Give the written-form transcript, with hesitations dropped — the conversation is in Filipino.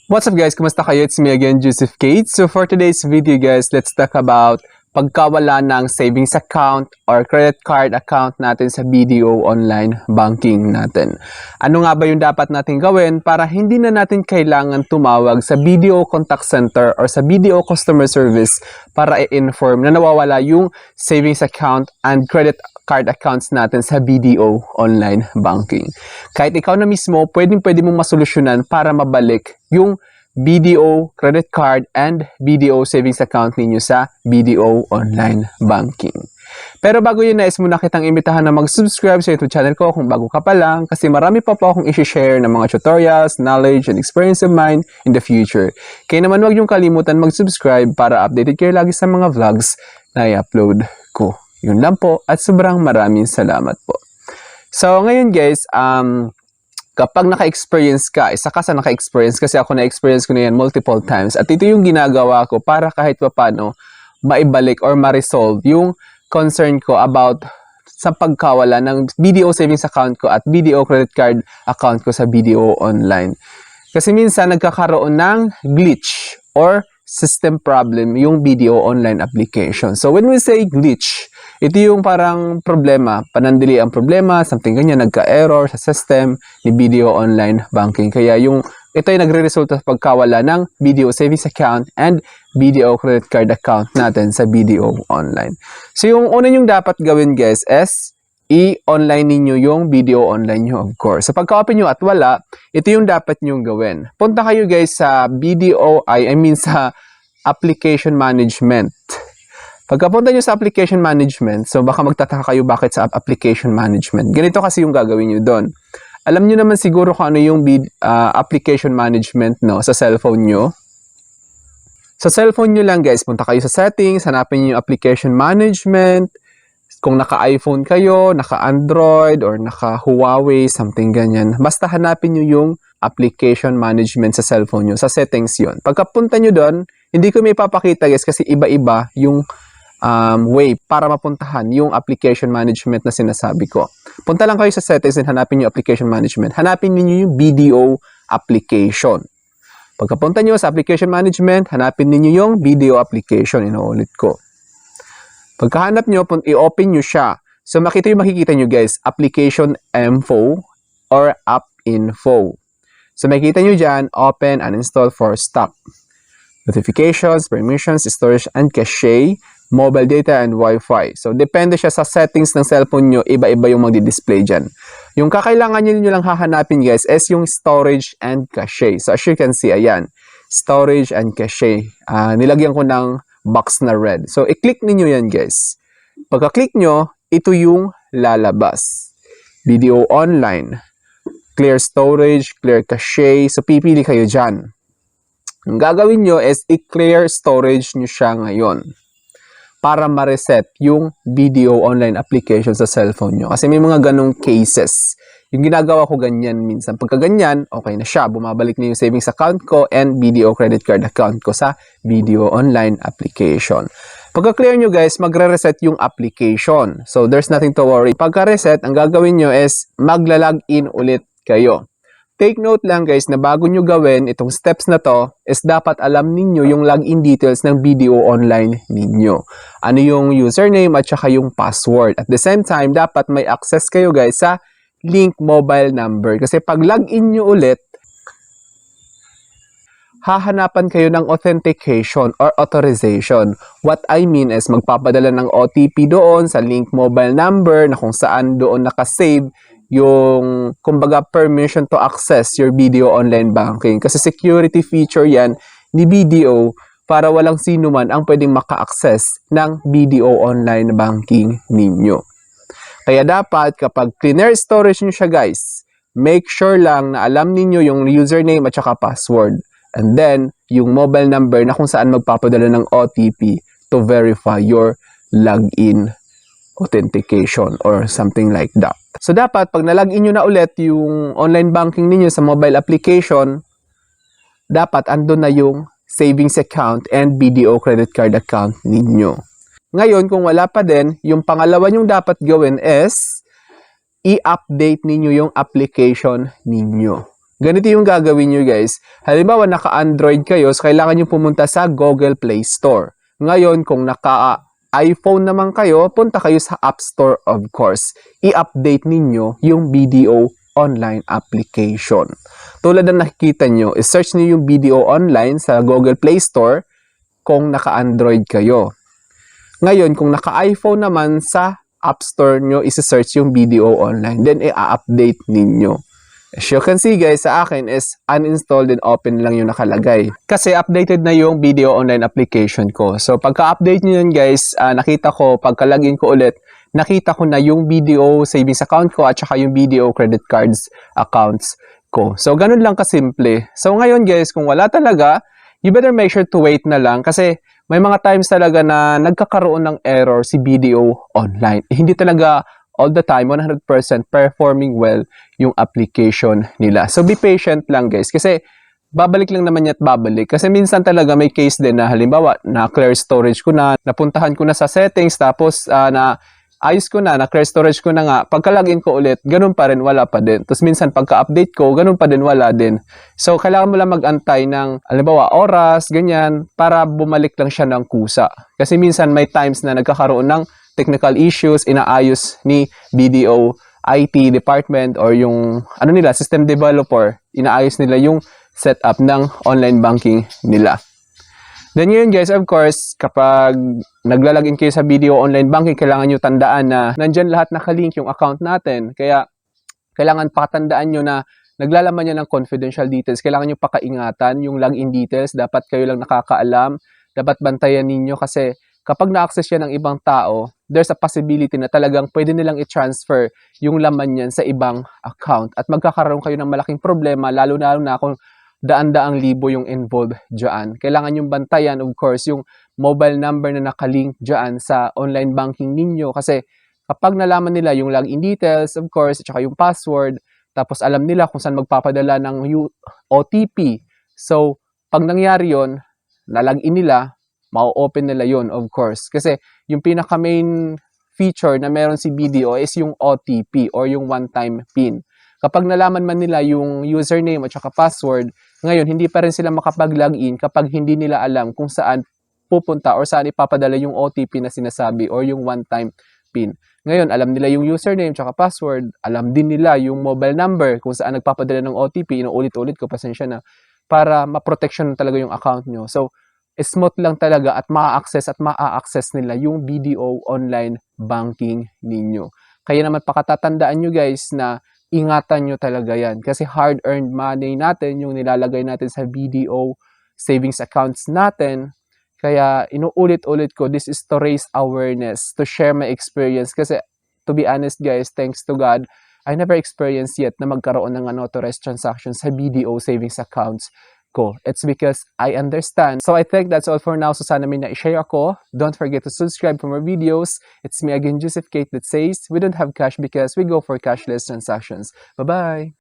What's up guys? Kumusta kayo? It's me again, Joseph Kate. So for today's video guys, let's talk about pagkawala ng savings account or credit card account natin sa BDO online banking natin. Ano nga ba yung dapat natin gawin para hindi na natin kailangan tumawag sa BDO contact center or sa BDO customer service para i-inform na nawawala yung savings account and credit card accounts natin sa BDO online banking. Kahit ikaw na mismo, pwede mong masolusyonan para mabalik yung BDO credit card and BDO savings account ninyo sa BDO online banking. Pero bago yun, nais muna kitang imbitahan na mag-subscribe sa YouTube channel ko kung bago ka pa lang kasi marami pa po akong i-share ng mga tutorials, knowledge, and experience of mine in the future. Kaya naman huwag niyong kalimutan mag-subscribe para updated kayo lagi sa mga vlogs na i-upload ko. Yun lang po at sobrang maraming salamat po. So ngayon guys, kapag naka-experience ka, isa ka sa naka-experience kasi ako na-experience ko na yan multiple times at ito yung ginagawa ko para kahit paano maibalik or ma-resolve yung concern ko about sa pagkawala ng BDO savings account ko at BDO credit card account ko sa BDO online. Kasi minsan nagkakaroon ng glitch or system problem yung BDO online application. So when we say glitch, ito yung parang problema, panandali ang problema, something ganyan, nagka-error sa system ni BDO online banking. Kaya ito ay nagre-resulta sa pagkawala ng BDO savings account and BDO credit card account natin sa BDO online. So yung una yung dapat gawin guys is i-online ninyo yung BDO online nyo, of course. So pagka-open nyo at wala, ito yung dapat nyo gawin. Punta kayo guys sa sa application management. Pagkapunta nyo sa application management, so baka magtataka kayo bakit sa application management. Ganito kasi yung gagawin nyo doon. Alam nyo naman siguro kung ano yung application management no, sa cellphone nyo. Sa cellphone nyo lang guys, punta kayo sa settings, hanapin nyo yung application management. Kung naka-iPhone kayo, naka-Android, or naka-Huawei, something ganyan. Basta hanapin nyo yung application management sa cellphone nyo, sa settings yon. Pagkapunta nyo doon, hindi ko may papakita guys kasi iba-iba yung way para mapuntahan yung application management na sinasabi ko. Punta lang kayo sa settings and hanapin yung application management. Hanapin niyo yung BDO application. Pagkapunta nyo sa application management, hanapin niyo yung BDO application. Inuulit ko. Pagkahanap nyo, i-open nyo siya. So makikita nyo guys, application info or app info. So makikita nyo dyan, open, uninstall, force stop. Notifications, permissions, storage and cache, mobile data, and Wi-Fi. So, depende siya sa settings ng cellphone nyo, iba-iba yung magdi-display dyan. Yung kakailangan nyo lang hahanapin guys is yung storage and cache. So, as you can see, ayan, storage and cache. Nilagyan ko ng box na red. So, i-click niyo yan guys. Pagka-click nyo, ito yung lalabas. BDO online, clear storage, clear cache. So, pipili kayo dyan. Ang gagawin nyo is i-clear storage nyo siya ngayon para ma-reset yung BDO online application sa cellphone nyo. Kasi may mga ganong cases. Yung ginagawa ko ganyan minsan. Pagka ganyan, okay na siya. Bumabalik na yung savings account ko and BDO credit card account ko sa BDO online application. Pagka-clear nyo guys, magre-reset yung application. So, there's nothing to worry. Pagka-reset, ang gagawin nyo is magla-login ulit kayo. Take note lang guys na bago nyo gawin itong steps na to is dapat alam ninyo yung login details ng BDO online ninyo. Ano yung username at saka yung password. At the same time, dapat may access kayo guys sa link mobile number. Kasi pag login nyo ulit, hahanapan kayo ng authentication or authorization. What I mean is magpapadala ng OTP doon sa link mobile number na kung saan doon nakasave yung kumbaga permission to access your BDO online banking. Kasi security feature yan ni BDO para walang sino man ang pwedeng maka-access ng BDO online banking ninyo. Kaya dapat kapag clear storage nyo siya guys, make sure lang na alam ninyo yung username at saka password. And then, yung mobile number na kung saan magpapadala ng OTP to verify your login authentication or something like that. So dapat pag na-login nyo na ulit yung online banking ninyo sa mobile application, dapat andun na yung savings account and BDO credit card account ninyo. Ngayon, kung wala pa din, yung pangalawa nyong dapat gawin is i-update ninyo yung application ninyo. Ganito yung gagawin nyo guys. Halimbawa, naka-Android kayo, so kailangan nyo pumunta sa Google Play Store. Ngayon, kung naka-iPhone naman kayo, punta kayo sa App Store of course. I-update ninyo yung BDO online application. Tulad ng nakikita nyo, i-search nyo yung BDO online sa Google Play Store kung naka-Android kayo. Ngayon, kung naka-iPhone naman, sa App Store nyo, isi-search yung BDO online. Then, i-update ninyo. As you can see guys, sa akin is uninstalled and open lang yung nakalagay. Kasi updated na yung BDO online application ko. So, pagka-update nyo yun guys, nakita ko, pagka-login ko ulit, nakita ko na yung BDO savings account ko at saka yung BDO credit cards accounts ko. So, ganun lang kasimple. So, ngayon guys, kung wala talaga, you better make sure to wait na lang kasi may mga times talaga na nagkakaroon ng error si BDO online. Hindi talaga all the time 100% performing well yung application nila. So be patient lang guys kasi babalik lang naman niya at babalik. Kasi minsan talaga may case din na halimbawa na clear storage ko na, napuntahan ko na sa settings tapos na ayos ko na clear storage ko na nga, pagka-login ko ulit, ganun pa rin, wala pa din. Tapos minsan pagka-update ko, ganun pa din, wala din. So kailangan mo lang mag-antay ng, halimbawa, oras, ganyan, para bumalik lang siya ng kusa. Kasi minsan may times na nagkakaroon ng technical issues, inaayos ni BDO IT department or yung, ano nila, system developer, inaayos nila yung setup ng online banking nila. Then yun guys, of course, kapag naglalagin kayo sa BDO online banking, kailangan nyo tandaan na nandyan lahat nakalink yung account natin. Kaya kailangan pakatandaan nyo na naglalaman niya ng confidential details. Kailangan nyo pakaingatan yung login details. Dapat kayo lang nakakaalam. Dapat bantayan ninyo kasi kapag na-access yan ng ibang tao, there's a possibility na talagang pwede nilang i-transfer yung laman yan sa ibang account. At magkakaroon kayo ng malaking problema, lalo na kung daan-daang libo yung involved dyan. Kailangan yung bantayan, of course, yung mobile number na nakalink dyan sa online banking ninyo. Kasi kapag nalaman nila yung login details, of course, at saka yung password, tapos alam nila kung saan magpapadala ng OTP. So, pag nangyari yon, na-login nila, ma-open nila yon of course. Kasi yung pinaka-main feature na meron si BDO is yung OTP or yung one-time PIN. Kapag nalaman man nila yung username at saka password, ngayon hindi pa rin sila makapag-login kapag hindi nila alam kung saan pupunta or saan ipapadala yung OTP na sinasabi or yung one-time PIN. Ngayon, alam nila yung username at password, alam din nila yung mobile number kung saan nagpapadala ng OTP, inuulit-ulit ko, pasensya na, para ma-protection talaga yung account nyo. So, smooth lang talaga at ma-access nila yung BDO online banking ninyo. Kaya naman pakatatandaan nyo guys na ingatan nyo talaga yan. Kasi hard-earned money natin yung nilalagay natin sa BDO savings accounts natin. Kaya inuulit-ulit ko, this is to raise awareness, to share my experience. Kasi to be honest guys, thanks to God, I never experienced yet na magkaroon ng unauthorized transactions sa BDO savings accounts ko. It's because I understand. So I think that's all for now. So sana may na-share ako. Don't forget to subscribe for more videos. It's me again, Joseph Kate, that says we don't have cash because we go for cashless transactions. Bye-bye!